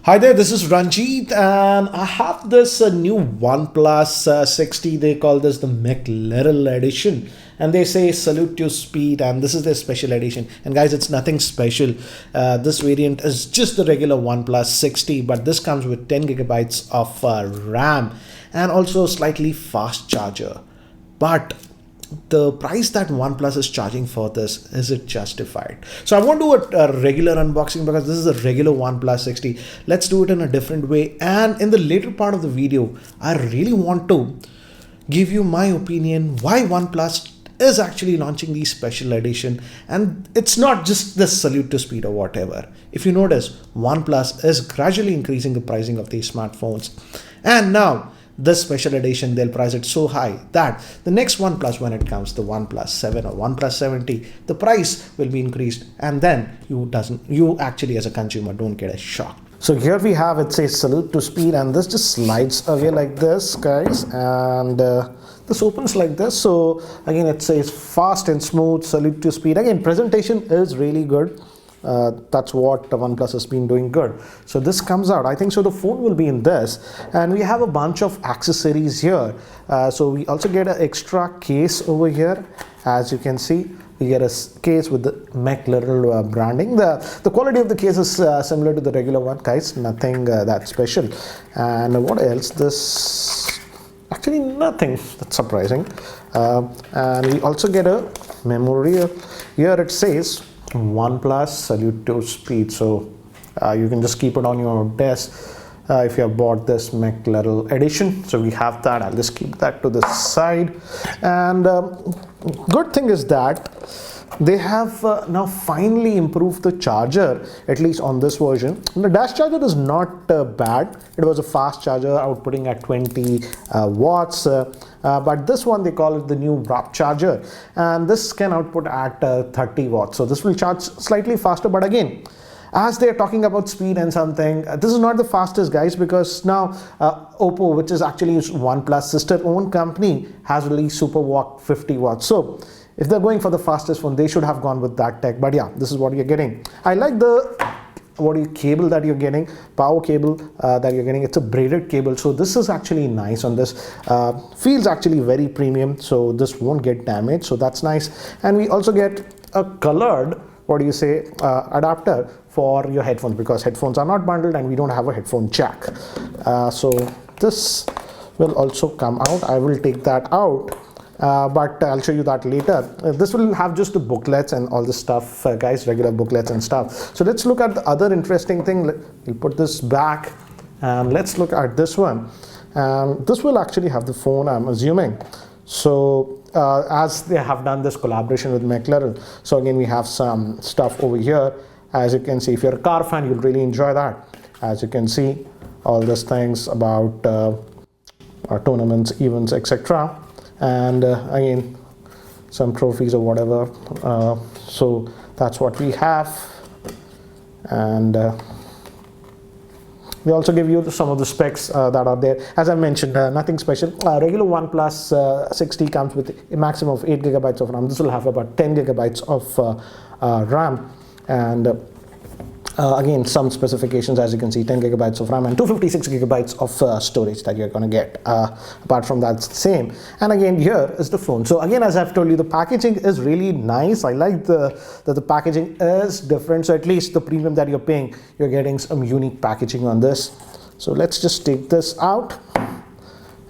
Hi there, this is Ranjit, and I have this new OnePlus 60. They call this the McLaren edition, and they say salute to speed, and this is their special edition. And guys, it's nothing special. This variant is just the regular OnePlus 60, but this comes with 10 gigabytes of RAM and also a slightly fast charger. But the price that OnePlus is charging for this, is it justified? So I won't do a regular unboxing because this is a regular OnePlus 60. Let's do it in a different way, and in the later part of the video I really want to give you my opinion why OnePlus is actually launching the special edition. And it's not just the salute to speed or whatever. If you notice, OnePlus is gradually increasing the pricing of these smartphones, and now this special edition, they'll price it so high that the next OnePlus, when it comes, the OnePlus 7 or OnePlus 70, the price will be increased, and then you actually as a consumer don't get a shock. So here we have, it says salute to speed, and this just slides away like this, guys, and this opens like this. So again, it says fast and smooth, salute to speed. Again, presentation is really good. That's what OnePlus has been doing good. So this comes out, I think so the phone will be in this, and we have a bunch of accessories here. So we also get an extra case over here. As you can see, we get a case with the McLaren branding. The quality of the case is similar to the regular one, guys, nothing that special. And what else? This actually nothing that's surprising. And we also get a memory. Here it says OnePlus salute to speed, so you can just keep it on your desk if you have bought this McLaren edition. So we have that. I'll just keep that to the side. And good thing is that they have now finally improved the charger, at least on this version. The dash charger is not bad. It was a fast charger outputting at 20 watts. But this one, they call it the new wrap charger, and this can output at 30 watts. So this will charge slightly faster, but again, as they're talking about speed and something, this is not the fastest, guys, because now Oppo, which is actually OnePlus sister-owned company, has released Super Walk 50 watts. So if they're going for the fastest one, they should have gone with that tech. But yeah, this is what you're getting. I like the cable that you're getting, power cable that you're getting. It's a braided cable, so this is actually nice on this. Feels actually very premium, so this won't get damaged, so that's nice. And we also get a colored adapter for your headphones, because headphones are not bundled and we don't have a headphone jack. So this will also come out. I will take that out, but I'll show you that later. This will have just the booklets and all the stuff, guys, regular booklets and stuff. So let's look at the other interesting thing. We'll put this back, and let's look at this one. This will actually have the phone, I'm assuming. So as they have done this collaboration with McLaren, so again we have some stuff over here. As you can see, if you're a car fan, you'll really enjoy that. As you can see, all these things about tournaments, events, etc. And again, some trophies or whatever. So that's what we have. And they also give you some of the specs that are there. As I mentioned, nothing special. Regular OnePlus 60 comes with a maximum of 8 gigabytes of RAM. This will have about 10 gigabytes of RAM. And again, some specifications, as you can see, 10 gigabytes of RAM and 256 gigabytes of storage that you're going to get. Apart from that, same. And again, here is the phone. So again, as I've told you, the packaging is really nice. I like that the packaging is different. So at least the premium that you're paying, you're getting some unique packaging on this. So let's just take this out.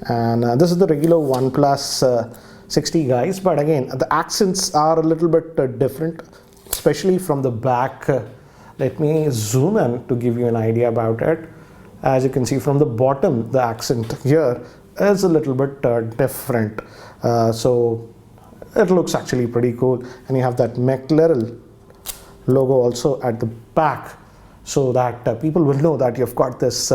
And this is the regular OnePlus 60, guys. But again, the accents are a little bit different, especially from the back. Let me zoom in to give you an idea about it. As you can see from the bottom, the accent here is a little bit different. So it looks actually pretty cool. And you have that McLaren logo also at the back, so that people will know that you've got this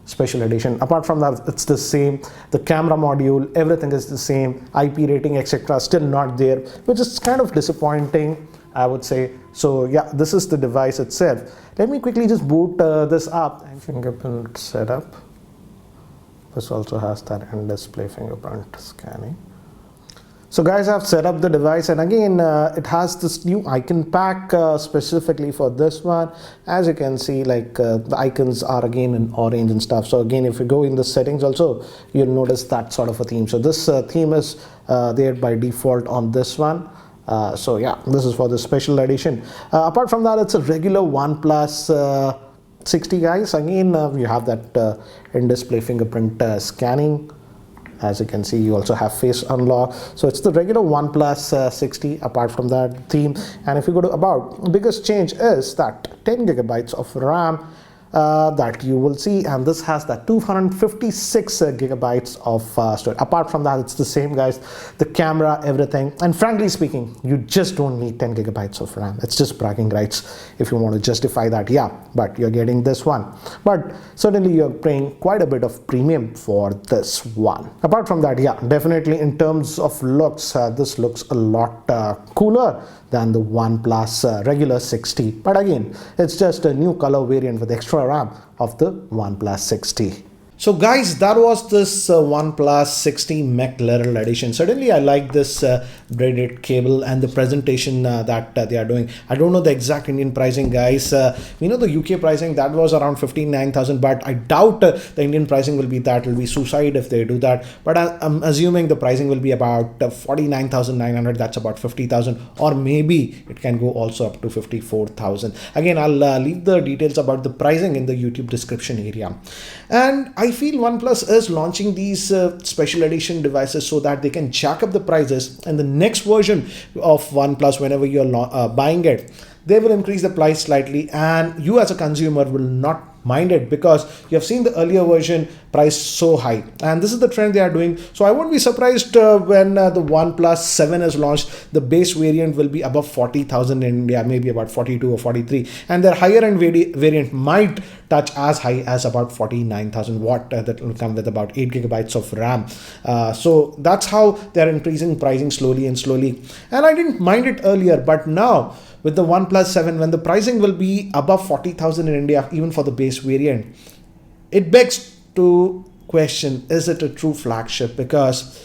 special edition. Apart from that, it's the same. The camera module, everything is the same. IP rating, etc., still not there, which is kind of disappointing, I would say. So yeah, this is the device itself. Let me quickly just boot this up. And fingerprint setup. This also has that in-display fingerprint scanning. So guys, I've set up the device, and again it has this new icon pack specifically for this one. As you can see, like the icons are again in orange and stuff. So again, if you go in the settings also, you'll notice that sort of a theme. So this theme is there by default on this one. So yeah, this is for the special edition. Apart from that, it's a regular OnePlus 60, guys. Again, you have that in-display fingerprint scanning. As you can see, you also have face unlock. So it's the regular OnePlus 60 apart from that theme. And if you go to about, the biggest change is that 10 gigabytes of RAM that you will see, and this has that 256 gigabytes of storage. Apart from that, it's the same, guys. The camera, everything, and frankly speaking, you just don't need 10 gigabytes of RAM. It's just bragging rights if you want to justify that, yeah, but you're getting this one. But certainly you're paying quite a bit of premium for this one. Apart from that, yeah, definitely in terms of looks, this looks a lot cooler than the OnePlus regular 60. But again, it's just a new color variant with extra RAM of the OnePlus 60. So guys, that was this OnePlus 60 McLaren edition. Certainly I like this braided cable and the presentation that they are doing. I don't know the exact Indian pricing, guys. We know the UK pricing, that was around 59,000, but I doubt the Indian pricing will be that. It will be suicide if they do that. But I'm assuming the pricing will be about 49,900. That's about 50,000, or maybe it can go also up to 54,000. Again, I'll leave the details about the pricing in the YouTube description area. And I feel OnePlus is launching these special edition devices so that they can jack up the prices, and the next version of OnePlus, whenever you're buying it, they will increase the price slightly, and you as a consumer will not mind it because you have seen the earlier version priced so high, and this is the trend they are doing. So I won't be surprised when the OnePlus 7 is launched, the base variant will be above 40,000 in India, maybe about 42 or 43, and their higher end variant might touch as high as about 49,000 watt. That will come with about 8 gigabytes of RAM. So that's how they're increasing pricing slowly and slowly, and I didn't mind it earlier, but now with the OnePlus 7, when the pricing will be above 40,000 in India, even for the base variant, it begs to question, is it a true flagship? Because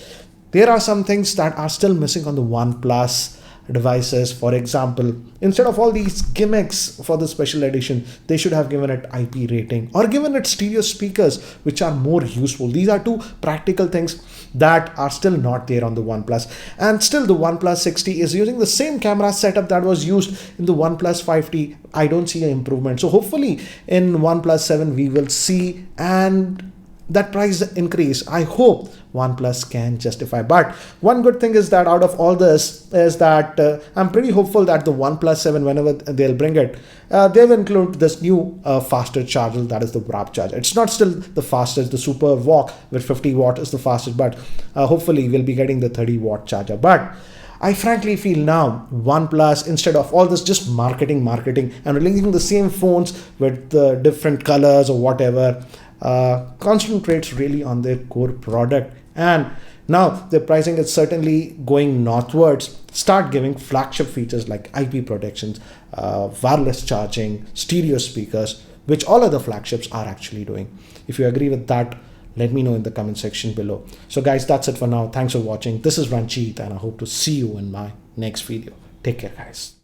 there are some things that are still missing on the OnePlus devices. For example, instead of all these gimmicks for the special edition, they should have given it IP rating or given it stereo speakers, which are more useful. These are two practical things that are still not there on the OnePlus. And still the OnePlus 60 is using the same camera setup that was used in the OnePlus 5T. I don't see an improvement. So hopefully in OnePlus 7 we will see, and that price increase, I hope OnePlus can justify. But one good thing is that out of all this is that I'm pretty hopeful that the OnePlus 7, whenever they'll bring it, they'll include this new faster charger, that is the wrap charger. It's not still the fastest, the super walk with 50 watt is the fastest, but hopefully we'll be getting the 30 watt charger. But I frankly feel now OnePlus, instead of all this just marketing and releasing the same phones with different colors or whatever, concentrates really on their core product. And now the pricing is certainly going northwards. Start giving flagship features like IP protections, wireless charging, stereo speakers, which all other flagships are actually doing. If you agree with that, let me know in the comment section below. So guys, that's it for now. Thanks for watching. This is Ranjit, and I hope to see you in my next video. Take care, guys.